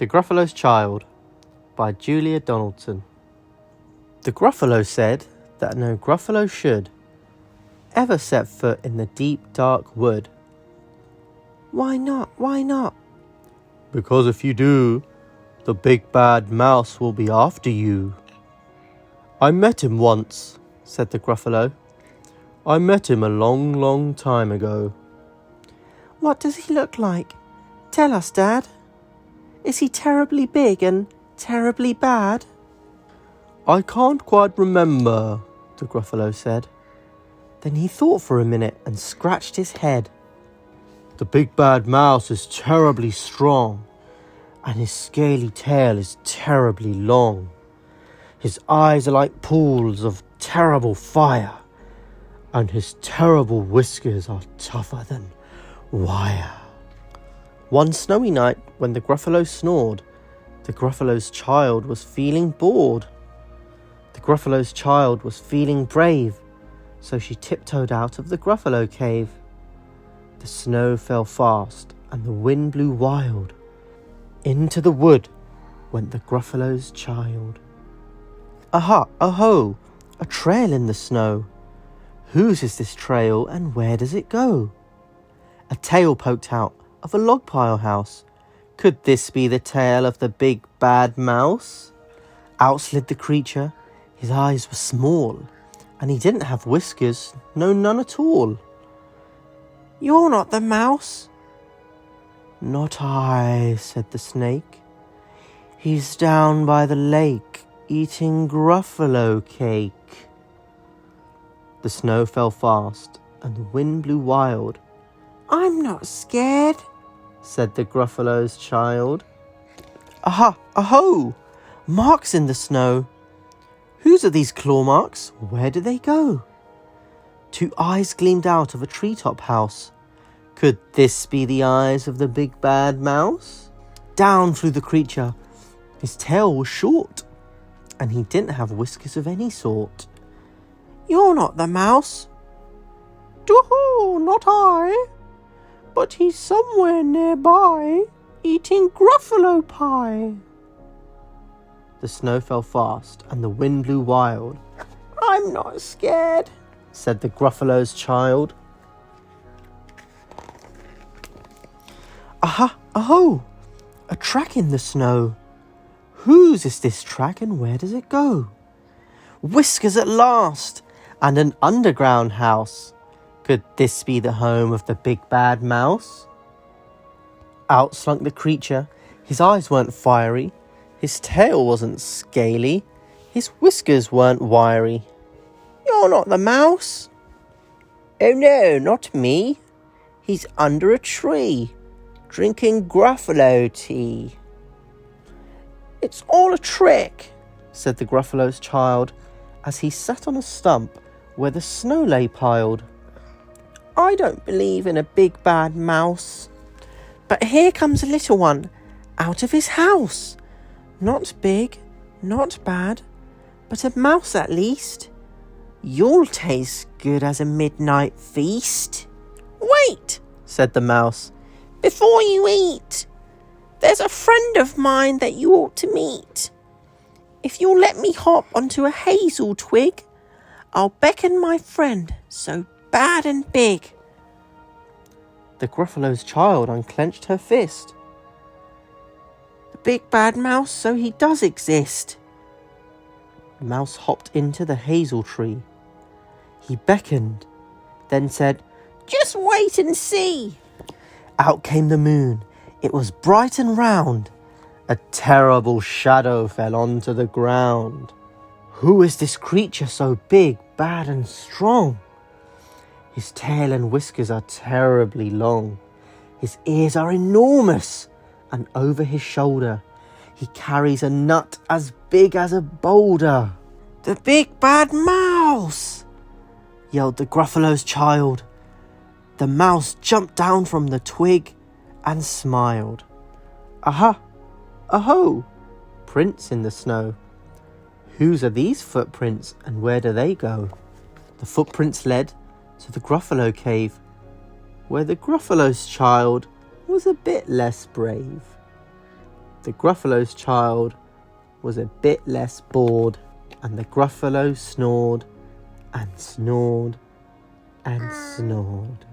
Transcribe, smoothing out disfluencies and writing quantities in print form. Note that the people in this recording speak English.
The Gruffalo's Child by Julia Donaldson. The Gruffalo said that no Gruffalo should ever set foot in the deep dark wood. Why not? Why not? Because if you do, the big bad mouse will be after you. I met him once, said the Gruffalo. I met him a long, long time ago. What does he look like? Tell us, Dad. Is he terribly big and terribly bad? I can't quite remember, the Gruffalo said. Then he thought for a minute and scratched his head. The big bad mouse is terribly strong, and his scaly tail is terribly long. His eyes are like pools of terrible fire, and his terrible whiskers are tougher than wire. One snowy night, when the Gruffalo snored, the Gruffalo's child was feeling bored. The Gruffalo's child was feeling brave, so she tiptoed out of the Gruffalo cave. The snow fell fast, and the wind blew wild. Into the wood went the Gruffalo's child. Aha, oh-ho, a trail in the snow. Whose is this trail, and where does it go? A tail poked out of a log pile house. Could this be the tail of the big bad mouse? Out slid the creature. His eyes were small, and he didn't have whiskers, no, none at all. You're not the mouse. Not I, said the snake. He's down by the lake, eating Gruffalo cake. The snow fell fast, and the wind blew wild. I'm not scared, said the Gruffalo's child. Aha, aho! Marks in the snow. Whose are these claw marks? Where do they go? Two eyes gleamed out of a treetop house. Could this be the eyes of the big bad mouse? Down flew the creature. His tail was short, and he didn't have whiskers of any sort. You're not the mouse. Doo-hoo, not I. But he's somewhere nearby, eating Gruffalo pie. The snow fell fast, and the wind blew wild. I'm not scared, said the Gruffalo's child. Aha, aho, a track in the snow. Whose is this track, and where does it go? Whiskers at last, and an underground house. Could this be the home of the big bad mouse? Out slunk the creature. His eyes weren't fiery. His tail wasn't scaly. His whiskers weren't wiry. You're not the mouse. Oh no, not me. He's under a tree, drinking Gruffalo tea. It's all a trick, said the Gruffalo's child, as he sat on a stump where the snow lay piled. I don't believe in a big bad mouse. But here comes a little one out of his house. Not big, not bad, but a mouse at least. You'll taste good as a midnight feast. Wait, said the mouse, before you eat. There's a friend of mine that you ought to meet. If you'll let me hop onto a hazel twig, I'll beckon my friend so bad and big. The Gruffalo's child unclenched her fist. The big bad mouse, so he does exist. The mouse hopped into the hazel tree. He beckoned, then said, Just wait and see. Out came the moon. It was bright and round. A terrible shadow fell onto the ground. Who is this creature so big, bad and strong? His tail and whiskers are terribly long. His ears are enormous, and over his shoulder he carries a nut as big as a boulder. The big bad mouse, yelled the Gruffalo's child. The mouse jumped down from the twig and smiled. Aha, aho, prints in the snow. Whose are these footprints, and where do they go? The footprints led to the Gruffalo cave, where the Gruffalo's child was a bit less brave. The Gruffalo's child was a bit less bored, and the Gruffalo snored and snored and snored.